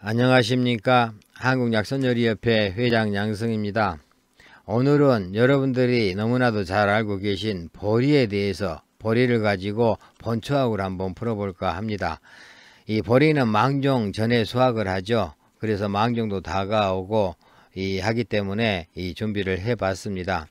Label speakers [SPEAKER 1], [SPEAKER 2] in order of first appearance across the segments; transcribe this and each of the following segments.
[SPEAKER 1] 안녕하십니까. 한국약선요리협회 회장 양승입니다. 오늘은 여러분들이 너무나도 잘 알고 계신 보리에 대해서 보리를 가지고 본초학을 한번 풀어볼까 합니다. 이 보리는 망종 전에 수확을 하죠. 그래서 망종도 다가오고 하기 때문에 이 준비를 해봤습니다.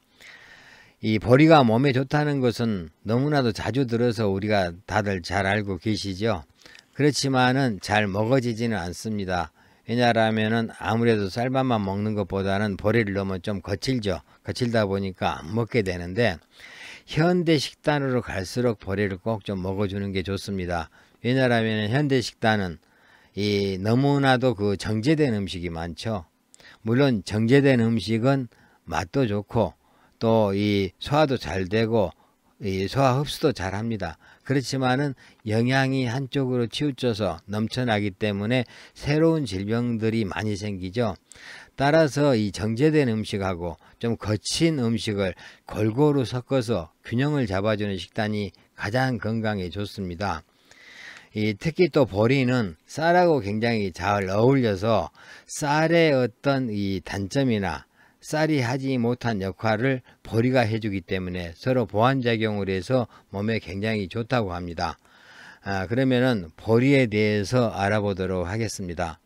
[SPEAKER 1] 이 보리가 몸에 좋다는 것은 너무나도 자주 들어서 우리가 다들 잘 알고 계시죠. 그렇지만은 잘 먹어지지는 않습니다. 왜냐하면은 아무래도 쌀밥만 먹는 것보다는 보리를 넣으면 좀 거칠죠. 거칠다 보니까 안 먹게 되는데 현대 식단으로 갈수록 보리를 꼭 좀 먹어주는 게 좋습니다. 왜냐하면 현대 식단은 너무나도 그 정제된 음식이 많죠. 물론 정제된 음식은 맛도 좋고 또 소화도 잘 되고 소화 흡수도 잘 합니다. 그렇지만은 영양이 한쪽으로 치우쳐서 넘쳐나기 때문에 새로운 질병들이 많이 생기죠. 따라서 이 정제된 음식하고 좀 거친 음식을 골고루 섞어서 균형을 잡아주는 식단이 가장 건강에 좋습니다. 특히 또 보리는 쌀하고 굉장히 잘 어울려서 쌀의 어떤 단점이나 쌀이 하지 못한 역할을 보리가 해주기 때문에 서로 보완작용을 해서 몸에 굉장히 좋다고 합니다. 그러면은 보리에 대해서 알아보도록 하겠습니다.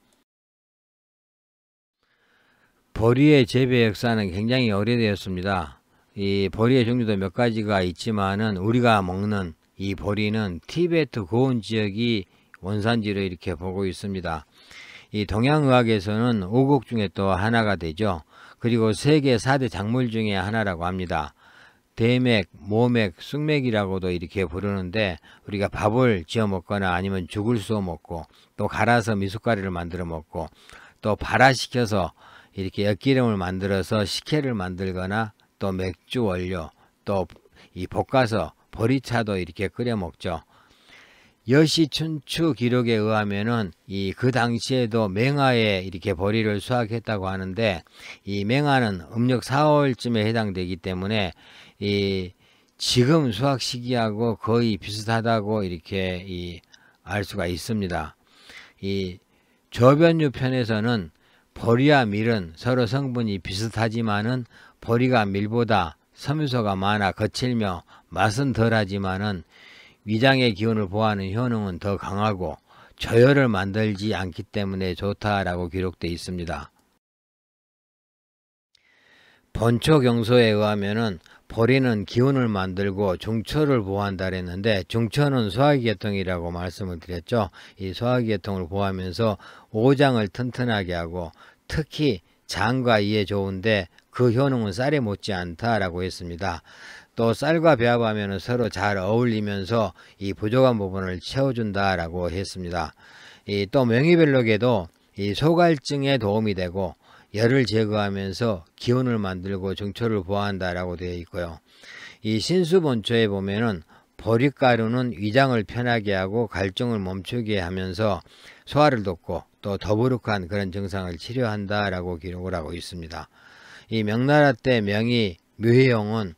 [SPEAKER 1] 보리의 재배 역사는 굉장히 오래되었습니다. 이 보리의 종류도 몇 가지가 있지만은 우리가 먹는 이 보리는 티베트 고원 지역이 원산지로 이렇게 보고 있습니다. 이 동양의학에서는 오곡 중에 또 하나가 되죠. 그리고 세계 4대 작물 중에 하나라고 합니다. 대맥, 모맥, 쑥맥이라고도 이렇게 부르는데 우리가 밥을 지어 먹거나 아니면 죽을 쏘 먹고 또 갈아서 미숫가루를 만들어 먹고 또 발화시켜서 이렇게 엿기름을 만들어서 식혜를 만들거나 또 맥주 원료 또 볶아서 보리차도 이렇게 끓여 먹죠. 여시춘추 기록에 의하면은 그 당시에도 맹하에 이렇게 보리를 수확했다고 하는데 이 맹하는 음력 4월쯤에 해당되기 때문에 지금 수확 시기하고 거의 비슷하다고 이렇게 알 수가 있습니다. 이 조변류 편에서는 보리와 밀은 서로 성분이 비슷하지만은 보리가 밀보다 섬유소가 많아 거칠며 맛은 덜하지만은 위장의 기운을 보호하는 효능은 더 강하고 저혈을 만들지 않기 때문에 좋다라고 기록되어 있습니다. 본초경소에 의하면은 보리는 기운을 만들고 중초를 보호한다 그랬는데 중초는 소화기계통이라고 말씀을 드렸죠. 이 소화기계통을 보호하면서 오장을 튼튼하게 하고 특히 장과 이에 좋은데 그 효능은 쌀에 못지않다라고 했습니다. 또 쌀과 배합하면 서로 잘 어울리면서 이 부족한 부분을 채워준다라고 했습니다. 또 명이별록에도 소갈증에 도움이 되고 열을 제거하면서 기운을 만들고 중초를 보호한다라고 되어 있고요. 신수본초에 보면은 보리가루는 위장을 편하게 하고 갈증을 멈추게 하면서 소화를 돕고 또 더부룩한 그런 증상을 치료한다라고 기록을 하고 있습니다. 명나라 때 명의 묘혜용은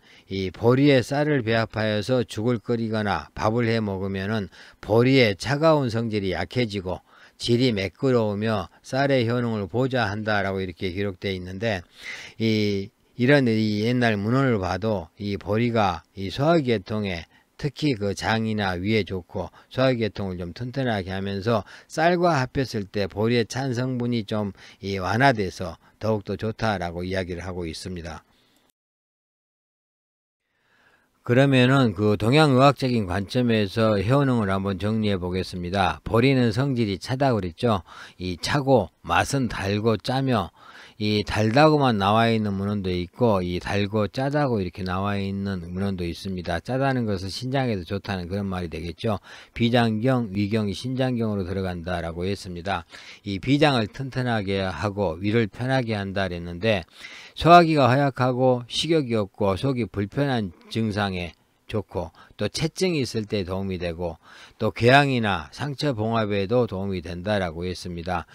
[SPEAKER 1] 보리에 쌀을 배합하여서 죽을 끓이거나 밥을 해 먹으면은 보리의 차가운 성질이 약해지고 질이 매끄러우며 쌀의 효능을 보좌한다라고 이렇게 기록되어 있는데 이런 옛날 문헌을 봐도 이 보리가 소화계통에 특히 그 장이나 위에 좋고 소화계통을 좀 튼튼하게 하면서 쌀과 합했을 때 보리의 찬 성분이 좀 완화돼서 더욱더 좋다라고 이야기를 하고 있습니다. 그러면은 그 동양의학적인 관점에서 효능을 한번 정리해 보겠습니다. 보리는 성질이 차다고 그랬죠. 차고 맛은 달고 짜며 달다고만 나와 있는 문헌도 있고 달고 짜다고 이렇게 나와 있는 문헌도 있습니다. 짜다는 것은 신장에도 좋다는 그런 말이 되겠죠. 비장경, 위경이 신장경으로 들어간다라고 했습니다. 비장을 튼튼하게 하고 위를 편하게 한다 그랬는데 소화기가 허약하고 식욕이 없고 속이 불편한 증상에 좋고 또 체증이 있을 때 도움이 되고 또 궤양이나 상처 봉합에도 도움이 된다라고 했습니다.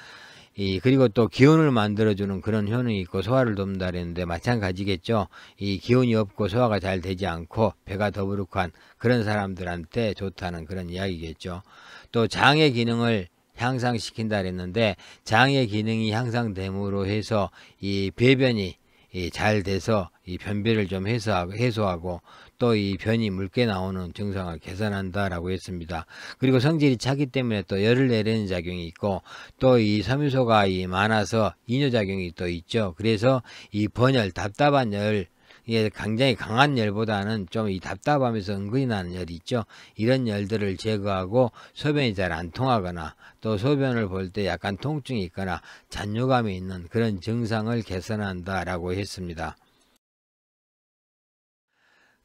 [SPEAKER 1] 그리고 또 기운을 만들어주는 그런 효능이 있고 소화를 돕는다 그랬는데 마찬가지겠죠. 기운이 없고 소화가 잘 되지 않고 배가 더부룩한 그런 사람들한테 좋다는 그런 이야기겠죠. 또 장의 기능을 향상시킨다 그랬는데, 장의 기능이 향상됨으로 해서 이 배변이 잘 돼서 이 변비를 좀 해소하고 또 이 변이 묽게 나오는 증상을 개선한다라고 했습니다. 그리고 성질이 차기 때문에 또 열을 내리는 작용이 있고, 또 이 섬유소가 많아서 이뇨작용이 또 있죠. 그래서 이 번열, 답답한 열, 이게 굉장히 강한 열보다는 좀 이 답답하면서 은근히 나는 열이 있죠. 이런 열들을 제거하고 소변이 잘 안 통하거나 또 소변을 볼 때 약간 통증이 있거나 잔뇨감이 있는 그런 증상을 개선한다라고 했습니다.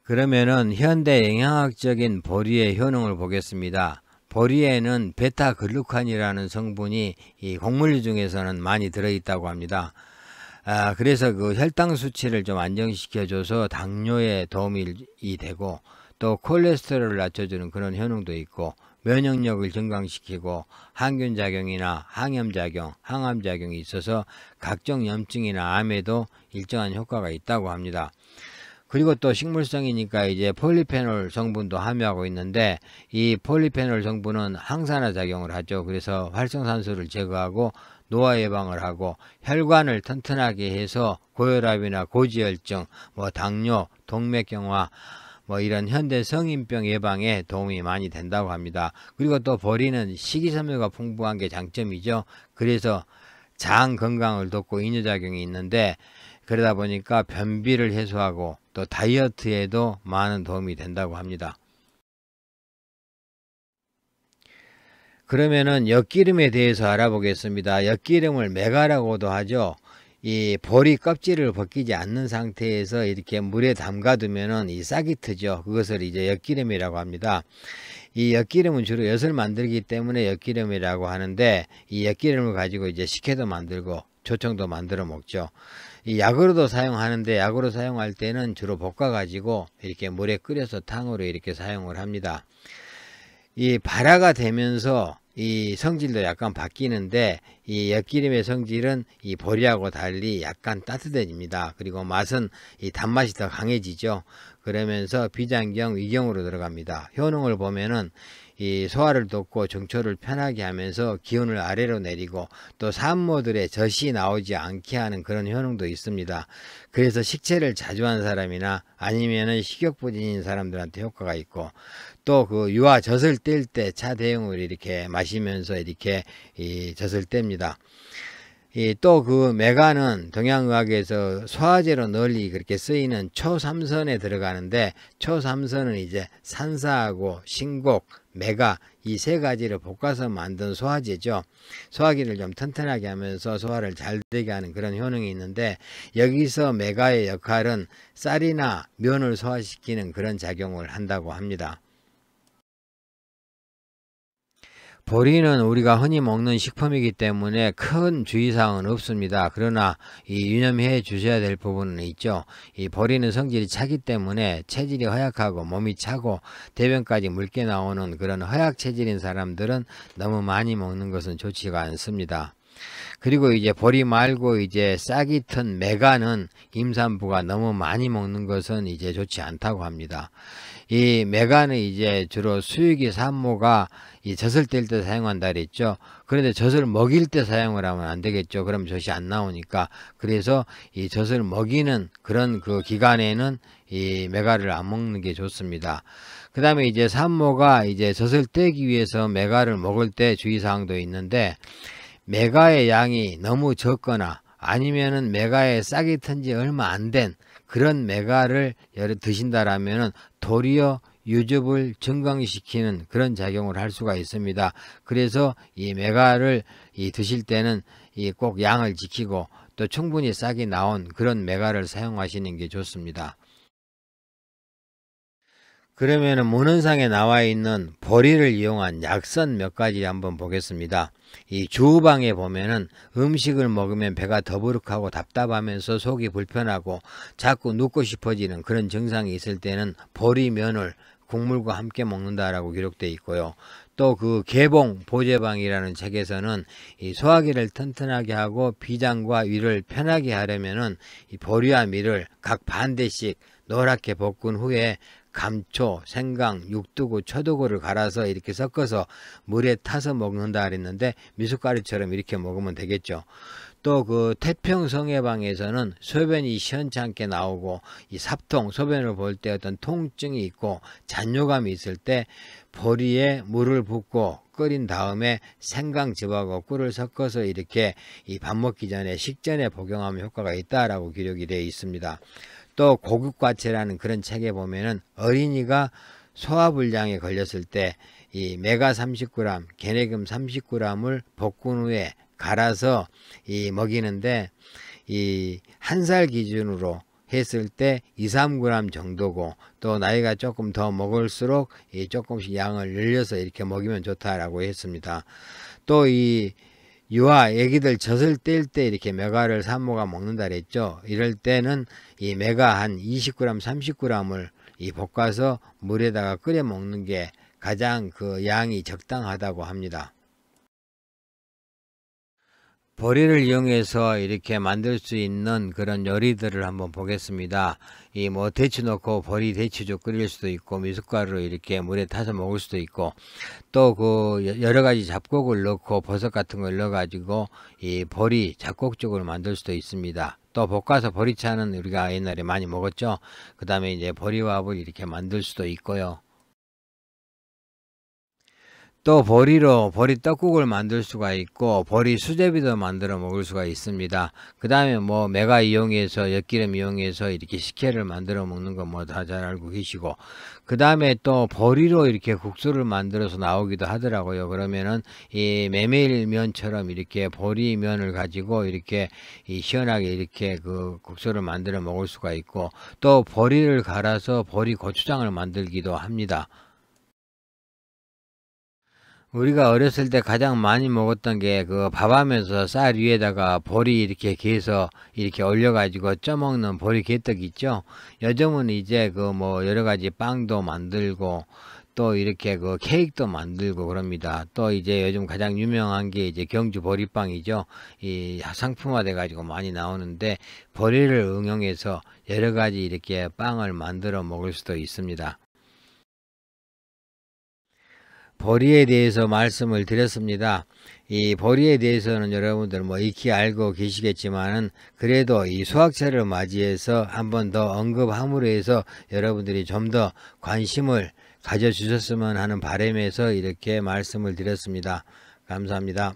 [SPEAKER 1] 그러면은 현대 영양학적인 보리의 효능을 보겠습니다. 보리에는 베타글루칸이라는 성분이 이 곡물류 중에서는 많이 들어있다고 합니다. 그래서 그 혈당 수치를 좀 안정시켜줘서 당뇨에 도움이 되고, 또 콜레스테롤을 낮춰주는 그런 효능도 있고, 면역력을 증강시키고 항균 작용이나 항염 작용, 항암 작용이 있어서 각종 염증이나 암에도 일정한 효과가 있다고 합니다. 그리고 또 식물성이니까 이제 폴리페놀 성분도 함유하고 있는데, 이 폴리페놀 성분은 항산화 작용을 하죠. 그래서 활성산소를 제거하고 노화 예방을 하고 혈관을 튼튼하게 해서 고혈압이나 고지혈증, 당뇨, 동맥경화, 이런 현대 성인병 예방에 도움이 많이 된다고 합니다. 그리고 또 보리는 식이섬유가 풍부한 게 장점이죠. 그래서 장 건강을 돕고 이뇨작용이 있는데, 그러다 보니까 변비를 해소하고 또 다이어트에도 많은 도움이 된다고 합니다. 그러면은 엿기름에 대해서 알아보겠습니다. 엿기름을 메가라고도 하죠. 이 보리 껍질을 벗기지 않는 상태에서 이렇게 물에 담가두면은 이 싹이 트죠. 그것을 이제 엿기름이라고 합니다. 이 엿기름은 주로 엿을 만들기 때문에 엿기름이라고 하는데, 이 엿기름을 가지고 이제 식혜도 만들고 조청도 만들어 먹죠. 이 약으로도 사용하는데, 약으로 사용할 때는 주로 볶아 가지고 이렇게 물에 끓여서 탕으로 이렇게 사용을 합니다. 이 발화가 되면서 이 성질도 약간 바뀌는데, 이 엿기름의 성질은 이 보리하고 달리 약간 따뜻해집니다. 그리고 맛은 이 단맛이 더 강해지죠. 그러면서 비장경, 위경으로 들어갑니다. 효능을 보면은 이 소화를 돕고 정초를 편하게 하면서 기운을 아래로 내리고 또 산모들의 젖이 나오지 않게 하는 그런 효능도 있습니다. 그래서 식체를 자주 한 사람이나 아니면은 식욕부진인 사람들한테 효과가 있고, 또 그 유아 젖을 뗄 때 차 대용을 이렇게 마시면서 이렇게 이 젖을 뗍니다. 또 그 메가는 동양의학에서 소화제로 널리 그렇게 쓰이는 초삼선에 들어가는데, 초삼선은 이제 산사하고 신곡, 메가 이 세 가지를 볶아서 만든 소화제죠. 소화기를 좀 튼튼하게 하면서 소화를 잘 되게 하는 그런 효능이 있는데, 여기서 메가의 역할은 쌀이나 면을 소화시키는 그런 작용을 한다고 합니다. 보리는 우리가 흔히 먹는 식품이기 때문에 큰 주의사항은 없습니다. 그러나 이 유념해 주셔야 될 부분은 있죠. 이 보리는 성질이 차기 때문에 체질이 허약하고 몸이 차고 대변까지 묽게 나오는 그런 허약 체질인 사람들은 너무 많이 먹는 것은 좋지가 않습니다. 그리고 이제 보리 말고 이제 싹이 튼 메가는 임산부가 너무 많이 먹는 것은 이제 좋지 않다고 합니다. 이 메가는 이제 주로 수유기 산모가 이 젖을 뗄 때 사용한다 그랬죠. 그런데 젖을 먹일 때 사용을 하면 안 되겠죠. 그럼 젖이 안 나오니까. 그래서 이 젖을 먹이는 그런 그 기간에는 이 메가를 안 먹는 게 좋습니다. 그 다음에 이제 산모가 이제 젖을 떼기 위해서 메가를 먹을 때 주의사항도 있는데, 메가의 양이 너무 적거나 아니면은 메가의 싹이 튼 지 얼마 안 된 그런 메가를 드신다라면은 도리어 유즙을 증강시키는 그런 작용을 할 수가 있습니다. 그래서 이 메가를 드실 때는 꼭 양을 지키고 또 충분히 싹이 나온 그런 메가를 사용하시는 게 좋습니다. 그러면은 문헌상에 나와 있는 보리를 이용한 약선 몇 가지 한번 보겠습니다. 이 주방에 보면은 음식을 먹으면 배가 더부룩하고 답답하면서 속이 불편하고 자꾸 눕고 싶어지는 그런 증상이 있을 때는 보리면을 국물과 함께 먹는다라고 기록되어 있고요. 또 그 개봉 보제방이라는 책에서는 이 소화기를 튼튼하게 하고 비장과 위를 편하게 하려면은 이 보리와 밀을 각 반대씩 노랗게 볶은 후에 감초, 생강, 육두구, 초두구를 갈아서 이렇게 섞어서 물에 타서 먹는다 그랬는데 미숫가루처럼 이렇게 먹으면 되겠죠. 또 그 태평성해방에서는 소변이 시원찮게 나오고 이 삽통, 소변을 볼 때 어떤 통증이 있고 잔뇨감이 있을 때 보리에 물을 붓고 끓인 다음에 생강즙하고 꿀을 섞어서 이렇게 이 밥 먹기 전에 식전에 복용하면 효과가 있다라고 기록이 되어 있습니다. 또 고급과채라는 그런 책에 보면은 어린이가 소화불량에 걸렸을 때 이 메가 30g, 개내금 30g을 볶은 후에 갈아서 이 먹이는데 이 한 살 기준으로 했을 때 2, 3g 정도고 또 나이가 조금 더 먹을수록 이 조금씩 양을 늘려서 이렇게 먹이면 좋다라고 했습니다. 또 이 유아 애기들 젖을 뗄 때 이렇게 메가를 산모가 먹는다 그랬죠. 이럴 때는 이 메가 한 20g, 30g을 이 볶아서 물에다가 끓여 먹는 게 가장 그 양이 적당하다고 합니다. 보리를 이용해서 이렇게 만들 수 있는 그런 요리들을 한번 보겠습니다. 이 뭐 대추 넣고 보리 대추죽 끓일 수도 있고 미숫가루 이렇게 물에 타서 먹을 수도 있고 또 그 여러 가지 잡곡을 넣고 버섯 같은 걸 넣어 가지고 이 보리 잡곡죽을 만들 수도 있습니다. 또 볶아서 보리차는 우리가 옛날에 많이 먹었죠. 그 다음에 이제 보리밥을 이렇게 만들 수도 있고요. 또 보리로 보리 떡국을 만들 수가 있고 보리 수제비도 만들어 먹을 수가 있습니다. 그 다음에 뭐 메가 이용해서 엿기름 이용해서 이렇게 식혜를 만들어 먹는 거 뭐 다 잘 알고 계시고 그 다음에 또 보리로 이렇게 국수를 만들어서 나오기도 하더라고요. 그러면은 이 메밀면처럼 이렇게 보리면을 가지고 이렇게 이 시원하게 이렇게 그 국수를 만들어 먹을 수가 있고 또 보리를 갈아서 보리 고추장을 만들기도 합니다. 우리가 어렸을 때 가장 많이 먹었던 게 그 밥하면서 쌀 위에다가 보리 이렇게 개서 이렇게 올려가지고 쪄먹는 보리 개떡 있죠. 요즘은 이제 그 뭐 여러 가지 빵도 만들고 또 이렇게 그 케이크도 만들고 그럽니다. 또 이제 요즘 가장 유명한 게 이제 경주 보리빵이죠. 이 상품화돼 가지고 많이 나오는데 보리를 응용해서 여러 가지 이렇게 빵을 만들어 먹을 수도 있습니다. 보리에 대해서 말씀을 드렸습니다. 이 보리에 대해서는 여러분들 뭐 익히 알고 계시겠지만은 그래도 이 수학철을 맞이해서 한 번 더 언급함으로 해서 여러분들이 좀 더 관심을 가져주셨으면 하는 바람에서 이렇게 말씀을 드렸습니다. 감사합니다.